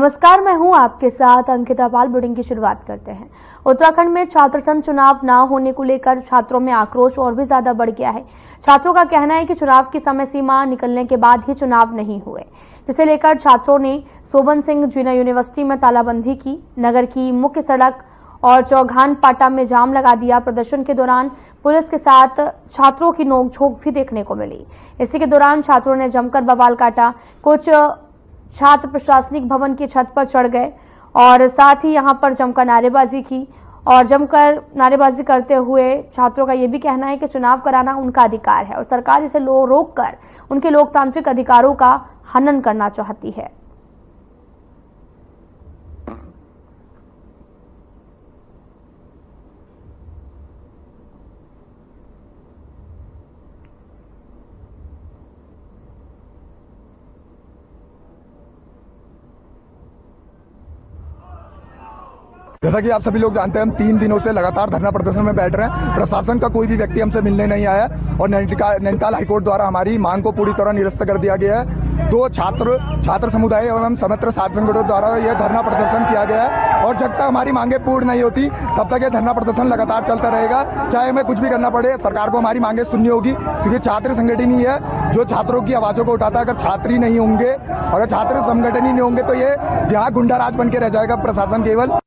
नमस्कार, मैं हूं आपके साथ अंकिता पाल। बुलेटिन की शुरुआत करते हैं। उत्तराखंड में छात्र संघ चुनाव न होने को लेकर छात्रों में आक्रोश और भी ज्यादा बढ़ गया है। छात्रों का कहना है कि चुनाव की समय सीमा निकलने के बाद ही चुनाव नहीं हुए, जिसे लेकर छात्रों ने सोबन सिंह जीना यूनिवर्सिटी में तालाबंदी की, नगर की मुख्य सड़क और चौघान पाटा में जाम लगा दिया। प्रदर्शन के दौरान पुलिस के साथ छात्रों की नोकझोंक भी देखने को मिली। इसी के दौरान छात्रों ने जमकर बवाल काटा। कुछ छात्र प्रशासनिक भवन की छत पर चढ़ गए और साथ ही यहां पर जमकर नारेबाजी की। और जमकर नारेबाजी करते हुए छात्रों का यह भी कहना है कि चुनाव कराना उनका अधिकार है और सरकार इसे रोककर उनके लोकतांत्रिक अधिकारों का हनन करना चाहती है। जैसा कि आप सभी लोग जानते हैं, हम 3 दिनों से लगातार धरना प्रदर्शन में बैठ रहे हैं। प्रशासन का कोई भी व्यक्ति हमसे मिलने नहीं आया और नैनीताल हाईकोर्ट द्वारा हमारी मांग को पूरी तरह निरस्त कर दिया गया है। तो छात्र समुदाय एवं समस्त साथ संगठनों द्वारा यह धरना प्रदर्शन किया गया है और जब तक हमारी मांगे पूर्ण नहीं होती तब तक यह धरना प्रदर्शन लगातार चलता रहेगा, चाहे हमें कुछ भी करना पड़े। सरकार को हमारी मांगे सुननी होगी, क्योंकि छात्र संगठन ही है जो छात्रों की आवाजों को उठाता है। अगर छात्र ही नहीं होंगे, अगर छात्र संगठन ही नहीं होंगे तो ये यहाँ गुंडा राज बन के रह जाएगा प्रशासन केवल।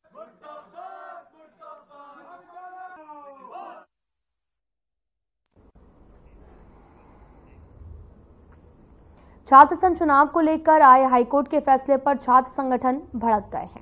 छात्र संघ चुनाव को लेकर आए हाईकोर्ट के फैसले पर छात्र संगठन भड़क गए हैं।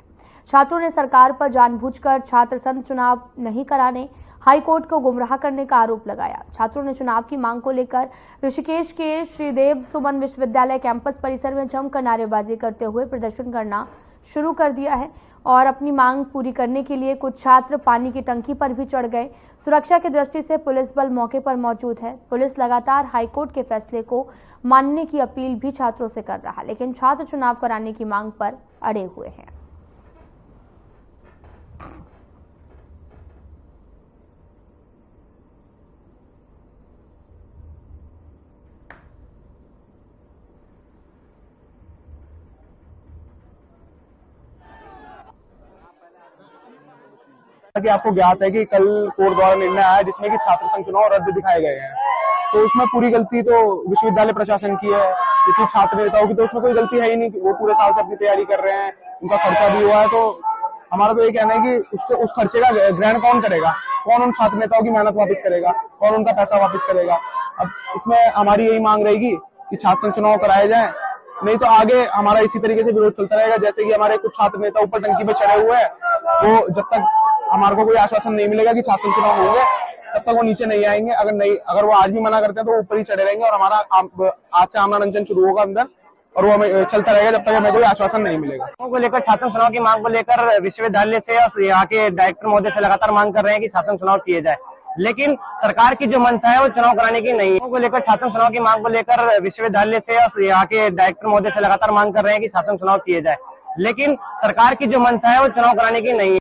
छात्रों ने सरकार पर जानबूझकर छात्र संघ चुनाव नहीं कराने, हाईकोर्ट को गुमराह करने का आरोप लगाया। छात्रों ने चुनाव की मांग को लेकर ऋषिकेश के श्रीदेव सुमन विश्वविद्यालय कैंपस परिसर में जमकर नारेबाजी करते हुए प्रदर्शन करना शुरू कर दिया है और अपनी मांग पूरी करने के लिए कुछ छात्र पानी की टंकी पर भी चढ़ गए। सुरक्षा की दृष्टि से पुलिस बल मौके पर मौजूद है। पुलिस लगातार हाईकोर्ट के फैसले को मानने की अपील भी छात्रों से कर रहा, लेकिन छात्र चुनाव कराने की मांग पर अड़े हुए हैं। कि आपको ज्ञात है कि कल कोर्ट द्वारा निर्णय आया जिसमें कि छात्र संघ चुनाव रद्द दिखाए गए हैं, तो उसमें पूरी गलती तो विश्वविद्यालय प्रशासन की है, क्योंकि छात्र नेताओं की तो उसमें कोई गलती है ही नहीं। वो पूरे साल से अपनी तैयारी कर रहे हैं, उनका खर्चा भी हुआ है। तो हमारा तो ये कहना है कि उस खर्चे का ग्रहण कौन करेगा, कौन उन छात्र नेताओं की मेहनत वापस करेगा, कौन उनका पैसा वापस करेगा। अब इसमें हमारी यही मांग रहेगी कि छात्र संघ चुनाव कराए जाए, नहीं तो आगे हमारा इसी तरीके से विरोध चलता रहेगा। जैसे कि हमारे कुछ छात्र नेता ऊपर टंकी पे चढ़े हुए हैं, वो जब तक हमारे को कोई आश्वासन नहीं मिलेगा कि छात्र चुनाव होंगे तब तक वो नीचे नहीं आएंगे। अगर वो आज भी मना करते हैं तो वो ऊपर ही चढ़े रहेंगे और हमारा आज से आमना अनशन शुरू होगा अंदर, और वो हमें चलता रहेगा जब तक हमें कोई आश्वासन नहीं मिलेगा। को लेकर छात्र चुनाव की मांग को लेकर विश्वविद्यालय से और यहाँ के डायरेक्टर महोदय से लगातार मांग कर रहे हैं कि छात्र चुनाव किए जाए, लेकिन सरकार की जो मंशा है वो चुनाव कराने की नहीं है। को लेकर छात्र चुनाव की मांग को लेकर विश्वविद्यालय से और यहाँ के डायरेक्टर महोदय से लगातार मांग कर रहे हैं कि छात्र चुनाव किए जाए, लेकिन सरकार की जो मंशा है वो चुनाव कराने की नहीं है।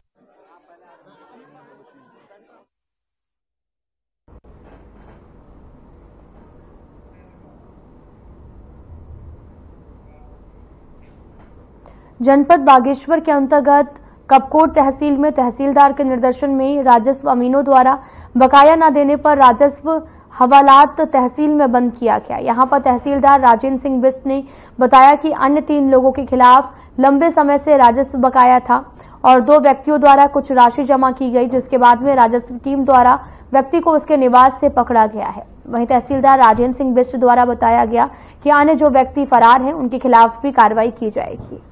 जनपद बागेश्वर के अंतर्गत कपकोट तहसील में तहसीलदार के निर्देशन में राजस्व अमीनों द्वारा बकाया न देने पर राजस्व हवालात तहसील में बंद किया गया। यहां पर तहसीलदार राजेंद्र सिंह बिष्ट ने बताया कि अन्य 3 लोगों के खिलाफ लंबे समय से राजस्व बकाया था और 2 व्यक्तियों द्वारा कुछ राशि जमा की गई, जिसके बाद में राजस्व टीम द्वारा व्यक्ति को उसके निवास से पकड़ा गया है। वहीं तहसीलदार राजेंद्र सिंह बिष्ट द्वारा बताया गया कि अन्य जो व्यक्ति फरार हैं उनके खिलाफ भी कार्रवाई की जाएगी।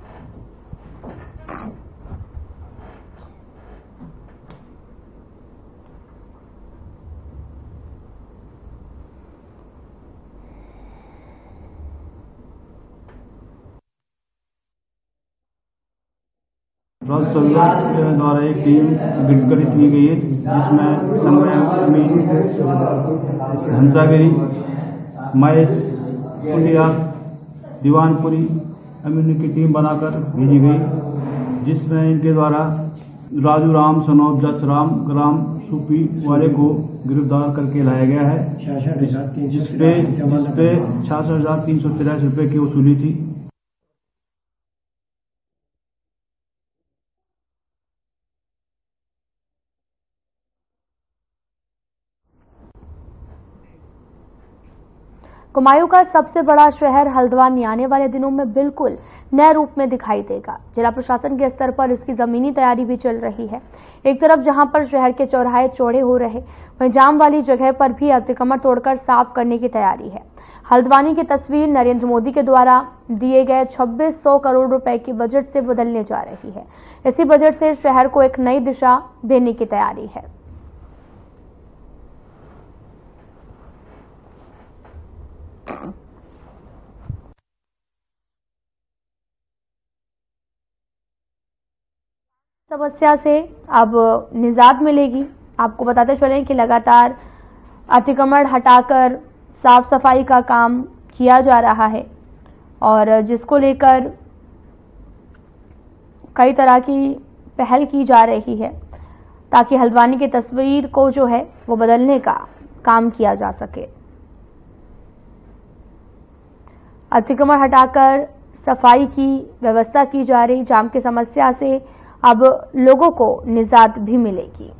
राज्य सरकार द्वारा एक टीम गठित की गई है, जिसमें संग्राम हंसागिरी, महेश पुलिया, दीवानपुरी अमीन की टीम बनाकर भेजी गई, जिसमें इनके द्वारा राजू राम सनोब जसराम ग्राम सूपी वाले को गिरफ्तार करके लाया गया है, जिसपे 66,383 रुपये की वसूली थी। कुमायूं का सबसे बड़ा शहर हल्द्वानी आने वाले दिनों में बिल्कुल नए रूप में दिखाई देगा। जिला प्रशासन के स्तर पर इसकी जमीनी तैयारी भी चल रही है। एक तरफ जहां पर शहर के चौराहे चौड़े हो रहे, वहीं जाम वाली जगह पर भी अतिक्रमण तोड़कर साफ करने की तैयारी है। हल्द्वानी की तस्वीर नरेंद्र मोदी के द्वारा दिए गए 2600 करोड़ रुपए के बजट से बदलने जा रही है। इसी बजट से शहर को एक नई दिशा देने की तैयारी है। समस्या से अब निजात मिलेगी। आपको बताते चलें कि लगातार अतिक्रमण हटाकर साफ सफाई का काम किया जा रहा है और जिसको लेकर कई तरह की पहल की जा रही है ताकि हल्द्वानी की तस्वीर को जो है वो बदलने का काम किया जा सके। अतिक्रमण हटाकर सफाई की व्यवस्था की जा रही, जाम की समस्या से अब लोगों को निजात भी मिलेगी।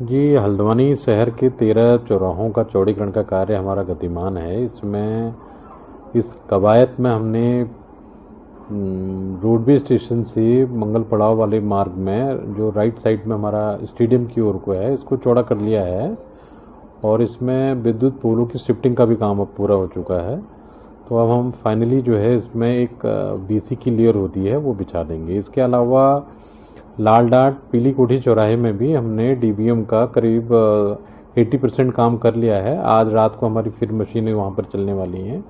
जी, हल्द्वानी शहर के 13 चौराहों का चौड़ीकरण का कार्य हमारा गतिमान है। इसमें इस कवायद में हमने रोडवे स्टेशन से मंगल पड़ाव वाले मार्ग में जो राइट साइड में हमारा स्टेडियम की ओर को है, इसको चौड़ा कर लिया है और इसमें विद्युत पोलों की शिफ्टिंग का भी काम अब पूरा हो चुका है। तो अब हम फाइनली जो है इसमें एक बीसी की लेयर होती है वो बिछा देंगे। इसके अलावा लाल डाट पीली कोठी चौराहे में भी हमने डीबीएम का करीब 80% काम कर लिया है। आज रात को हमारी फिर मशीनें वहाँ पर चलने वाली हैं।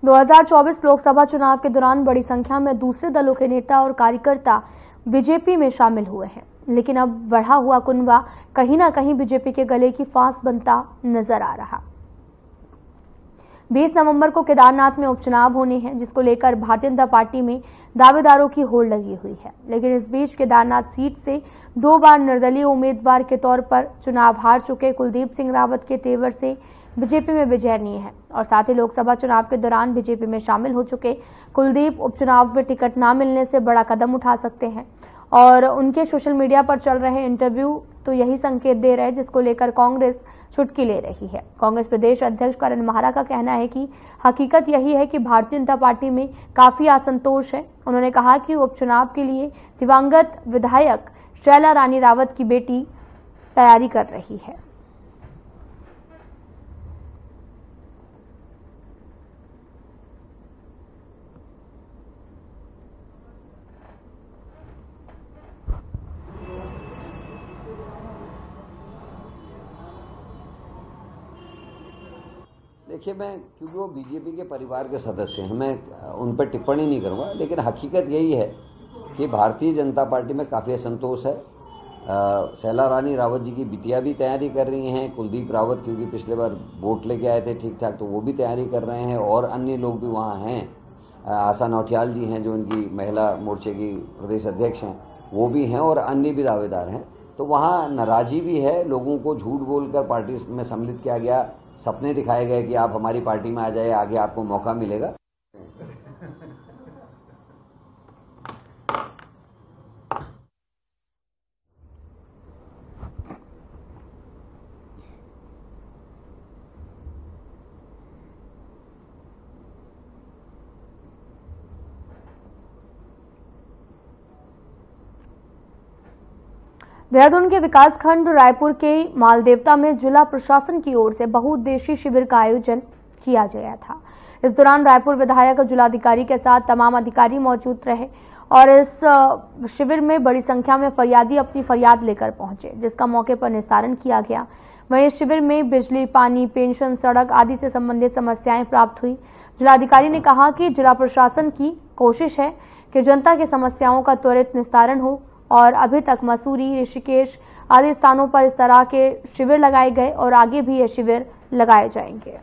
– 2024 लोकसभा चुनाव के दौरान बड़ी संख्या में दूसरे दलों के नेता और कार्यकर्ता बीजेपी में शामिल हुए हैं, लेकिन अब बढ़ा हुआ कुनबा कहीं ना कहीं बीजेपी के गले की फांस बनता नजर आ रहा। 20 नवंबर को केदारनाथ में उपचुनाव होने हैं, जिसको लेकर भारतीय जनता पार्टी में दावेदारों की होड़ लगी हुई है। लेकिन इस बीच केदारनाथ सीट से 2 बार निर्दलीय उम्मीदवार के तौर पर चुनाव हार चुके कुलदीप सिंह रावत के तेवर से बीजेपी में विजय नहीं है और साथ ही लोकसभा चुनाव के दौरान बीजेपी में शामिल हो चुके कुलदीप उपचुनाव में टिकट न मिलने से बड़ा कदम उठा सकते हैं और उनके सोशल मीडिया पर चल रहे इंटरव्यू तो यही संकेत दे रहे हैं, जिसको लेकर कांग्रेस चुटकी ले रही है। कांग्रेस प्रदेश अध्यक्ष करण महारा का कहना है कि हकीकत यही है कि भारतीय जनता पार्टी में काफी असंतोष है। उन्होंने कहा कि उपचुनाव के लिए दिवंगत विधायक शैला रानी रावत की बेटी तैयारी कर रही है। देखिए, मैं क्योंकि वो बीजेपी के परिवार के सदस्य हैं, मैं उन पर टिप्पणी नहीं करूँगा, लेकिन हकीकत यही है कि भारतीय जनता पार्टी में काफ़ी असंतोष है। शैला रानी रावत जी की बिटिया भी तैयारी कर रही हैं, कुलदीप रावत क्योंकि पिछले बार वोट लेके आए थे ठीक ठाक, तो वो भी तैयारी कर रहे हैं और अन्य लोग भी वहाँ हैं। आशा नौटियाल जी हैं जो उनकी महिला मोर्चे की प्रदेश अध्यक्ष हैं, वो भी हैं और अन्य भी दावेदार हैं। तो वहाँ नाराज़गी भी है, लोगों को झूठ बोलकर पार्टी में सम्मिलित किया गया, सपने दिखाए गए कि आप हमारी पार्टी में आ जाए, आगे आपको मौका मिलेगा। देहरादून के विकासखंड रायपुर के मालदेवता में जिला प्रशासन की ओर से बहुउद्देशीय शिविर का आयोजन किया गया था। इस दौरान रायपुर विधायक जिलाधिकारी के साथ तमाम अधिकारी मौजूद रहे और इस शिविर में बड़ी संख्या में फरियादी अपनी फरियाद लेकर पहुंचे, जिसका मौके पर निस्तारण किया गया। वहीं इस शिविर में बिजली, पानी, पेंशन, सड़क आदि से संबंधित समस्याएं प्राप्त हुई। जिलाधिकारी ने कहा कि जिला प्रशासन की कोशिश है कि जनता की समस्याओं का त्वरित निस्तारण हो और अभी तक मसूरी, ऋषिकेश आदि स्थानों पर इस तरह के शिविर लगाए गए और आगे भी ये शिविर लगाए जाएंगे।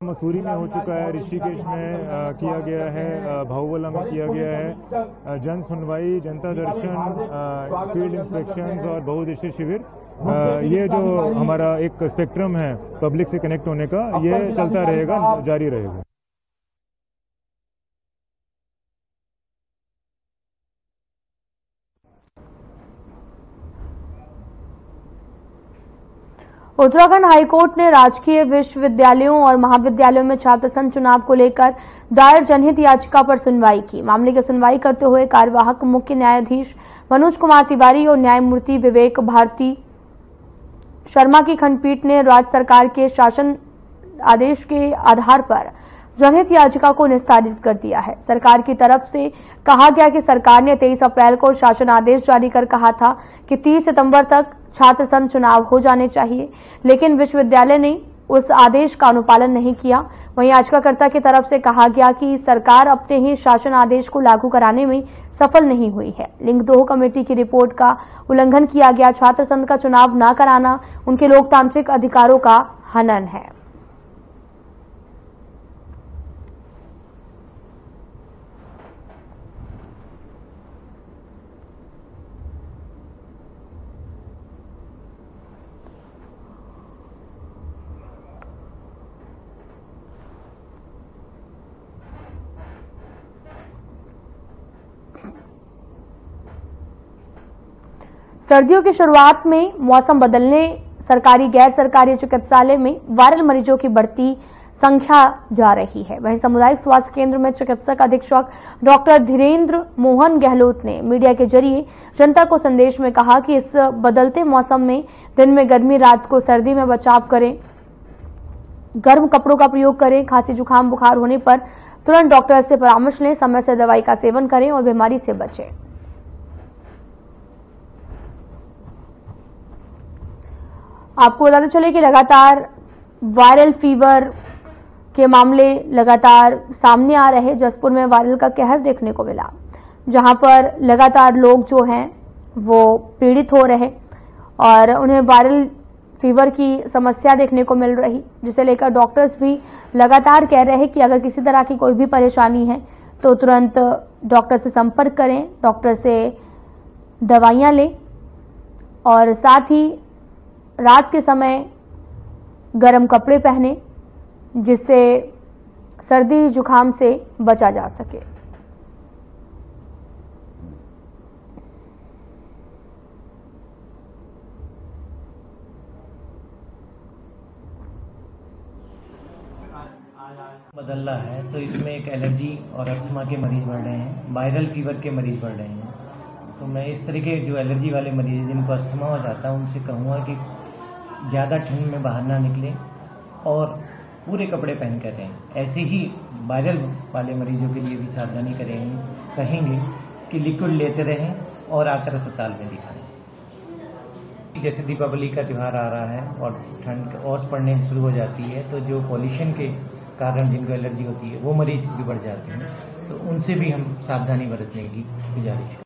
मसूरी में हो चुका है, ऋषिकेश में किया गया है, भाऊबला में किया गया है। जन सुनवाई, जनता दर्शन, फील्ड इंस्पेक्शंस और बहुउद्देशीय शिविर, ये जो हमारा एक स्पेक्ट्रम है पब्लिक से कनेक्ट होने का, ये चलता रहेगा, जारी रहेगा। उत्तराखंड हाईकोर्ट ने राजकीय विश्वविद्यालयों और महाविद्यालयों में छात्र संघ चुनाव को लेकर दायर जनहित याचिका पर सुनवाई की। मामले की सुनवाई करते हुए कार्यवाहक मुख्य न्यायाधीश मनोज कुमार तिवारी और न्यायमूर्ति विवेक भारती शर्मा की खंडपीठ ने राज्य सरकार के शासन आदेश के आधार पर जनहित याचिका को निस्तारित कर दिया है। सरकार की तरफ से कहा गया कि सरकार ने 23 अप्रैल को शासन आदेश जारी कर कहा था कि 30 सितंबर तक छात्र संघ चुनाव हो जाने चाहिए, लेकिन विश्वविद्यालय ने उस आदेश का अनुपालन नहीं किया। वहीं याचिकाकर्ता की तरफ से कहा गया कि सरकार अपने ही शासन आदेश को लागू कराने में सफल नहीं हुई है। लिंग 2 कमेटी की रिपोर्ट का उल्लंघन किया गया। छात्र संघ का चुनाव न कराना उनके लोकतांत्रिक अधिकारों का हनन है। सर्दियों की शुरुआत में मौसम बदलने सरकारी गैर सरकारी चिकित्सालय में वायरल मरीजों की बढ़ती संख्या जा रही है। वहीं सामुदायिक स्वास्थ्य केंद्र में चिकित्सक अधीक्षक डॉक्टर धीरेन्द्र मोहन गहलोत ने मीडिया के जरिए जनता को संदेश में कहा कि इस बदलते मौसम में दिन में गर्मी, रात को सर्दी में बचाव करें, गर्म कपड़ों का प्रयोग करें, खांसी जुकाम बुखार होने पर तुरंत डॉक्टर से परामर्श लें, समय से दवाई का सेवन करें और बीमारी से बचें। आपको बताते चले कि लगातार वायरल फीवर के मामले लगातार सामने आ रहे। जसपुर में वायरल का कहर देखने को मिला, जहां पर लगातार लोग जो हैं वो पीड़ित हो रहे और उन्हें वायरल फीवर की समस्या देखने को मिल रही, जिसे लेकर डॉक्टर्स भी लगातार कह रहे हैं कि अगर किसी तरह की कोई भी परेशानी है तो तुरंत डॉक्टर से संपर्क करें, डॉक्टर से दवाइयां लें और साथ ही रात के समय गर्म कपड़े पहने, जिससे सर्दी जुकाम से बचा जा सके। बदल रहा है तो इसमें एक एलर्जी और अस्थमा के मरीज बढ़ रहे हैं, वायरल फीवर के मरीज बढ़ रहे हैं। तो मैं इस तरह के जो एलर्जी वाले मरीज जिनको अस्थमा हो जाता है उनसे कहूँगा कि ज़्यादा ठंड में बाहर ना निकलें और पूरे कपड़े पहन कर रहें। ऐसे ही वायरल वाले मरीजों के लिए भी सावधानी कहेंगे कि लिक्विड लेते रहें और आकर अस्पताल में दिखाएं। जैसे दीपावली का त्यौहार आ रहा है और ठंड ओस पड़ने शुरू हो जाती है, तो जो पॉल्यूशन के कारण जिनको एलर्जी होती है वो मरीज भी बढ़ जाते हैं, तो उनसे भी हम सावधानी बरतने की गुजारिश करें।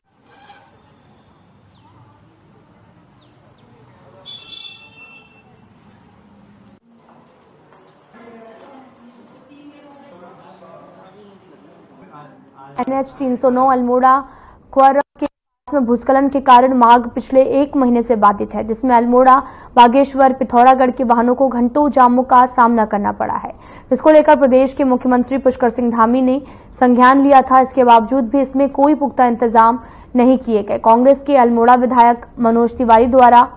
NH 309 अल्मोड़ा क्वारब के पास में भूस्खलन के कारण मार्ग पिछले 1 महीने से बाधित है, जिसमें अल्मोड़ा, बागेश्वर, पिथौरागढ़ के वाहनों को घंटों जामों का सामना करना पड़ा है, जिसको लेकर प्रदेश के मुख्यमंत्री पुष्कर सिंह धामी ने संज्ञान लिया था। इसके बावजूद भी इसमें कोई पुख्ता इंतजाम नहीं किए गए। कांग्रेस के अल्मोड़ा विधायक मनोज तिवारी द्वारा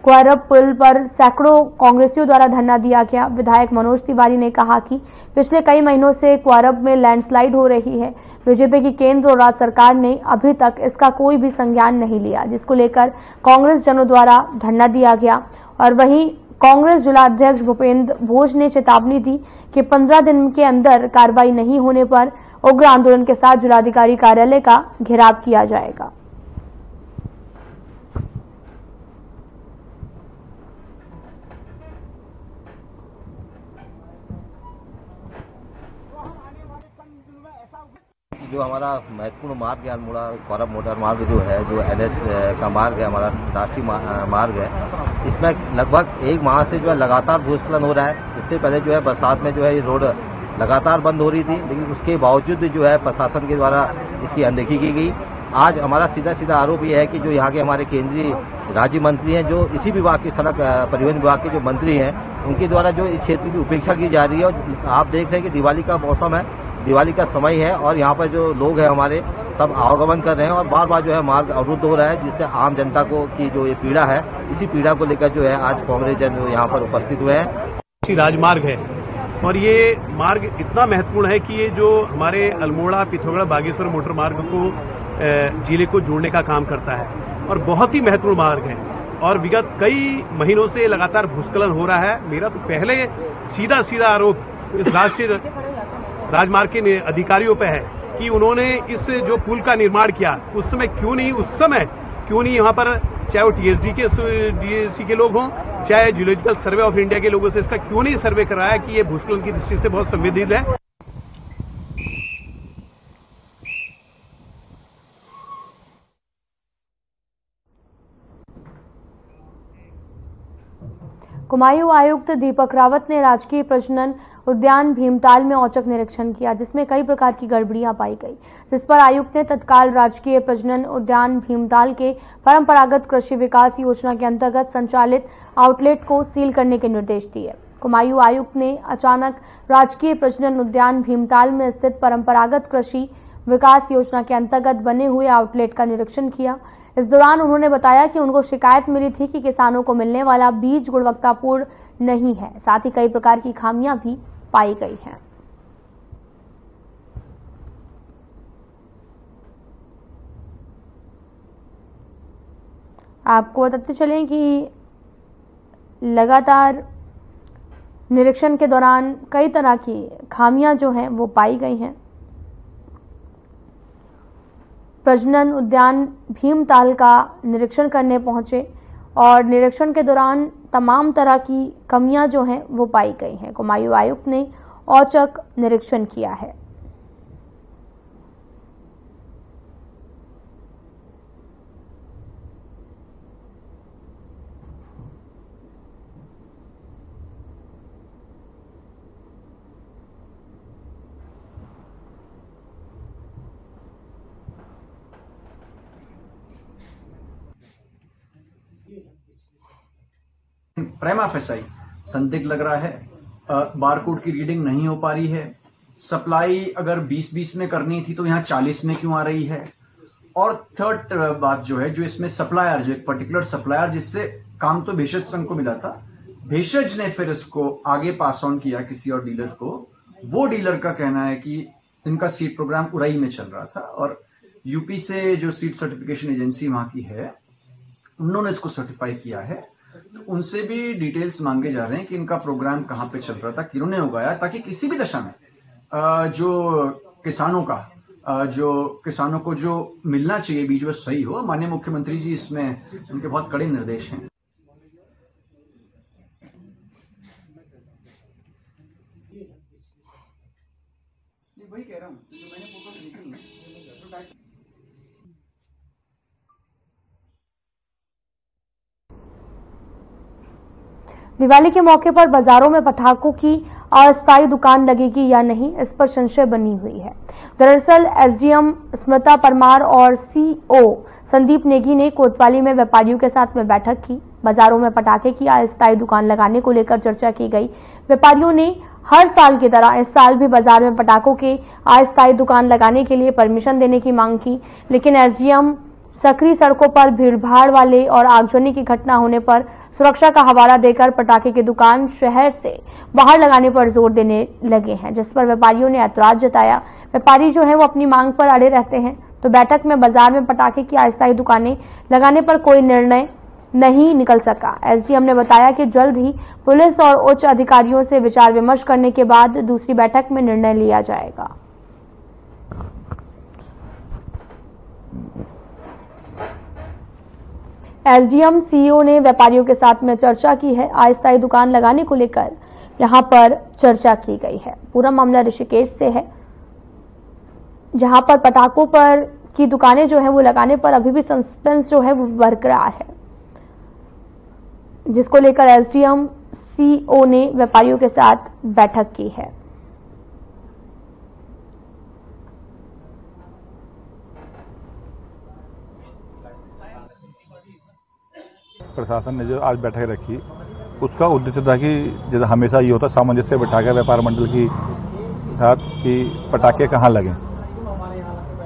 क्वारब पुल पर सैकड़ों कांग्रेसियों द्वारा धरना दिया गया। विधायक मनोज तिवारी ने कहा कि पिछले कई महीनों से क्वारब में लैंडस्लाइड हो रही है। बीजेपी की केंद्र और राज्य सरकार ने अभी तक इसका कोई भी संज्ञान नहीं लिया, जिसको लेकर कांग्रेस जनों द्वारा धरना दिया गया। और वहीं कांग्रेस जिला अध्यक्ष भूपेंद्र भोज ने चेतावनी दी कि 15 दिन के अंदर कार्रवाई नहीं होने पर उग्र आंदोलन के साथ जिलाधिकारी कार्यालय का घेराव किया जाएगा। जो हमारा महत्वपूर्ण मार्ग है अल्मोड़ा क्वारब मोटर मार्ग जो है, जो NH का मार्ग है, हमारा राष्ट्रीय मार्ग है, इसमें लगभग 1 माह से जो है लगातार भूस्खलन हो रहा है। इससे पहले जो है बरसात में जो है ये रोड लगातार बंद हो रही थी, लेकिन उसके बावजूद जो है प्रशासन के द्वारा इसकी अनदेखी की गई। आज हमारा सीधा आरोप ये है कि जो यहाँ के हमारे केंद्रीय राज्य मंत्री हैं, जो इसी विभाग के सड़क परिवहन विभाग के जो मंत्री हैं, उनके द्वारा जो इस क्षेत्र की उपेक्षा की जा रही है। और आप देख रहे हैं कि दिवाली का मौसम है, दिवाली का समय है और यहाँ पर जो लोग हैं हमारे सब आवागमन कर रहे हैं और बार बार जो है मार्ग अवरुद्ध हो रहा है, जिससे आम जनता को की जो ये पीड़ा है, इसी पीड़ा को लेकर जो है आज कांग्रेस जन यहाँ पर उपस्थित हुए हैं। राजमार्ग है और ये मार्ग इतना महत्वपूर्ण है कि ये जो हमारे अल्मोड़ा, पिथौरागढ़, बागेश्वर मोटर मार्ग को जिले को जोड़ने का काम करता है और बहुत ही महत्वपूर्ण मार्ग है। और विगत कई महीनों से लगातार भूस्खलन हो रहा है। मेरा तो पहले सीधा आरोप इस राष्ट्रीय राजमार्ग के अधिकारियों पे है कि उन्होंने इस जो पुल का निर्माण किया उस समय क्यों नहीं यहाँ पर, चाहे वो डीएससी के लोग हों, चाहे जियोलॉजिकल सर्वे ऑफ इंडिया के लोगों से इसका क्यों नहीं सर्वे कराया कि ये भूस्खलन की दृष्टि से बहुत संवेदनशील है। कुमायूं आयुक्त दीपक रावत ने राजकीय प्रजनन उद्यान भीमताल में औचक निरीक्षण किया, जिसमें कई प्रकार की गड़बड़ियां पाई गई, जिस पर आयुक्त ने तत्काल राजकीय प्रजनन उद्यान भीमताल के परंपरागत कृषि विकास योजना के अंतर्गत संचालित आउटलेट को सील करने के निर्देश दिए। कुमायूं आयुक्त ने अचानक राजकीय प्रजनन उद्यान भीमताल में स्थित परंपरागत कृषि विकास योजना के अंतर्गत बने हुए आउटलेट का निरीक्षण किया। इस दौरान उन्होंने बताया कि उनको शिकायत मिली थी कि किसानों को मिलने वाला बीज गुणवत्तापूर्ण नहीं है, साथ ही कई प्रकार की खामियां भी पाई गई हैं। आपको बताते चलें कि लगातार निरीक्षण के दौरान कई तरह की खामियां जो हैं वो पाई गई हैं। प्रजनन उद्यान भीमताल का निरीक्षण करने पहुंचे और निरीक्षण के दौरान तमाम तरह की कमियां जो हैं वो पाई गई हैं। कुमायूं आयुक्त ने औचक निरीक्षण किया है। प्रेमा फेसाई संदिग्ध लग रहा है, बारकोड की रीडिंग नहीं हो पा रही है, सप्लाई अगर 20-20 में करनी थी तो यहाँ 40 में क्यों आ रही है। और थर्ड बात जो है, जो इसमें सप्लायर, जो एक पर्टिकुलर सप्लायर जिससे काम तो भेषज संघ को मिला था, भेषज ने फिर इसको आगे पास ऑन किया किसी और डीलर को। वो डीलर का कहना है कि इनका सीड प्रोग्राम उरई में चल रहा था और यूपी से जो सीड सर्टिफिकेशन एजेंसी वहां की है, उन्होंने इसको सर्टिफाई किया है। तो उनसे भी डिटेल्स मांगे जा रहे हैं कि इनका प्रोग्राम कहाँ पे चल रहा था, किन्होंने उगाया, ताकि किसी भी दशा में जो किसानों को जो मिलना चाहिए बीज वो सही हो। माननीय मुख्यमंत्री जी इसमें उनके बहुत कड़े निर्देश हैं। वही कह रहा हूँ, जो मैंने फोटो देखी है। दिवाली के मौके पर बाजारों में पटाखों की अस्थायी दुकान लगेगी या नहीं, इस पर संशय बनी हुई है। दरअसल एसडीएम स्मृता परमार और सीओ संदीप नेगी ने कोतवाली में व्यापारियों के साथ में बैठक की। बाजारों में पटाखे की अस्थायी दुकान लगाने को लेकर चर्चा की गई। व्यापारियों ने हर साल की तरह इस साल भी बाजार में पटाखों के अस्थायी दुकान लगाने के लिए परमिशन देने की मांग की, लेकिन एसडीएम सकरी सड़कों पर भीड़भाड़ वाले और आगजनी की घटना होने पर सुरक्षा का हवाला देकर पटाखे की दुकान शहर से बाहर लगाने पर जोर देने लगे हैं, जिस पर व्यापारियों ने ऐतराज जताया। व्यापारी जो है वो अपनी मांग पर अड़े रहते हैं, तो बैठक में बाजार में पटाखे की अस्थायी दुकानें लगाने पर कोई निर्णय नहीं निकल सका। एसडीएम ने बताया कि जल्द ही पुलिस और उच्च अधिकारियों से विचार विमर्श करने के बाद दूसरी बैठक में निर्णय लिया जाएगा। एसडीएम सीईओ ने व्यापारियों के साथ में चर्चा की है। अस्थायी दुकान लगाने को लेकर यहां पर चर्चा की गई है। पूरा मामला ऋषिकेश से है, जहां पर पटाखों पर की दुकानें जो है वो लगाने पर अभी भी सस्पेंस जो है वो बरकरार है। जिसको लेकर एसडीएम सीओ ने व्यापारियों के साथ बैठक की है। प्रशासन ने जो आज बैठक रखी उसका उद्देश्य था कि जैसे हमेशा ये होता सामंजस्य बैठा के व्यापार मंडल की साथ कि पटाखे कहाँ लगें,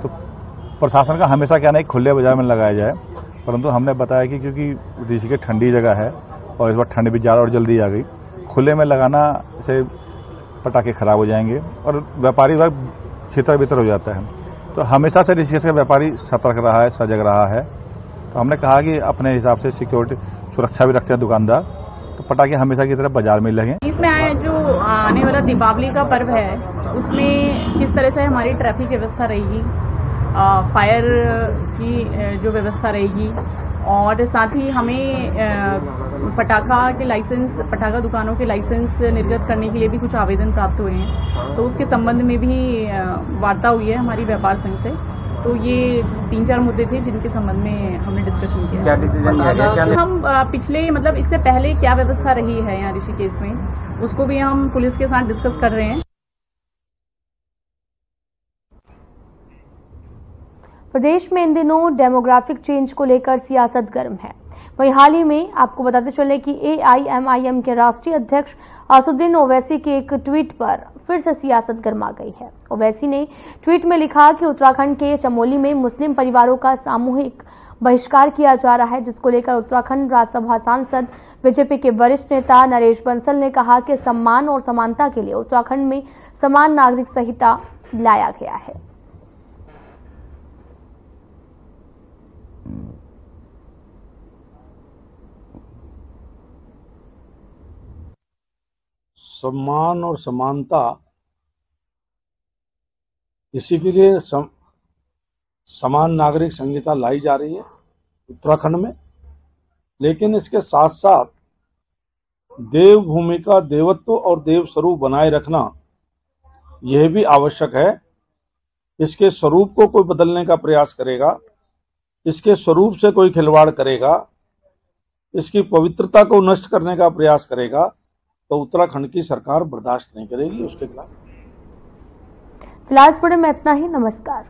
तो प्रशासन का हमेशा कहना है खुले बाजार में लगाया जाए, परंतु हमने बताया कि क्योंकि ऋषिकेश ठंडी जगह है और इस बार ठंड भी ज़्यादा और जल्दी आ गई, खुले में लगाना से पटाखे खराब हो जाएंगे और व्यापारी वर्ग छितर बितर हो जाता है। तो हमेशा से ऋषिकेश का व्यापारी सतर्क रहा है, सजग रहा है। तो हमने कहा कि अपने हिसाब से सिक्योरिटी सुरक्षा भी रखते हैं दुकानदार, तो पटाखे हमेशा की तरह बाजार में लगे। इसमें जो आने वाला दीपावली का पर्व है उसमें किस तरह से हमारी ट्रैफिक व्यवस्था रहेगी, फायर की जो व्यवस्था रहेगी, और साथ ही हमें पटाखा दुकानों के लाइसेंस निर्गत करने के लिए भी कुछ आवेदन प्राप्त हुए हैं, तो उसके संबंध में भी वार्ता हुई है हमारी व्यापार संघ से। तो ये 3-4 मुद्दे थे जिनके संबंध में हमने डिस्कशन किया। क्या डिसीजन लिया गया? हम पिछले इससे पहले क्या व्यवस्था रही है यहाँ ऋषिकेश में, उसको भी हम पुलिस के साथ डिस्कस कर रहे हैं। प्रदेश में इन दिनों डेमोग्राफिक चेंज को लेकर सियासत गर्म है। वहीं हाल ही में आपको बताते चले कि AIMIM के राष्ट्रीय अध्यक्ष असदुद्दीन ओवैसी के एक ट्वीट पर फिर से सियासत गर्मा गई है। ओवैसी ने ट्वीट में लिखा कि उत्तराखंड के चमोली में मुस्लिम परिवारों का सामूहिक बहिष्कार किया जा रहा है, जिसको लेकर उत्तराखंड राज्यसभा सांसद बीजेपी के वरिष्ठ नेता नरेश बंसल ने कहा कि सम्मान और समानता के लिए उत्तराखंड में समान नागरिक संहिता लाया गया है। सम्मान और समानता इसी के लिए समान नागरिक संहिता लाई जा रही है उत्तराखंड में, लेकिन इसके साथ साथ देवभूमि का देवत्व और देव स्वरूप बनाए रखना यह भी आवश्यक है। इसके स्वरूप को कोई बदलने का प्रयास करेगा, इसके स्वरूप से कोई खिलवाड़ करेगा, इसकी पवित्रता को नष्ट करने का प्रयास करेगा, तो उत्तराखंड की सरकार बर्दाश्त नहीं करेगी उसके खिलाफ। फिलहाल इस में इतना ही। नमस्कार।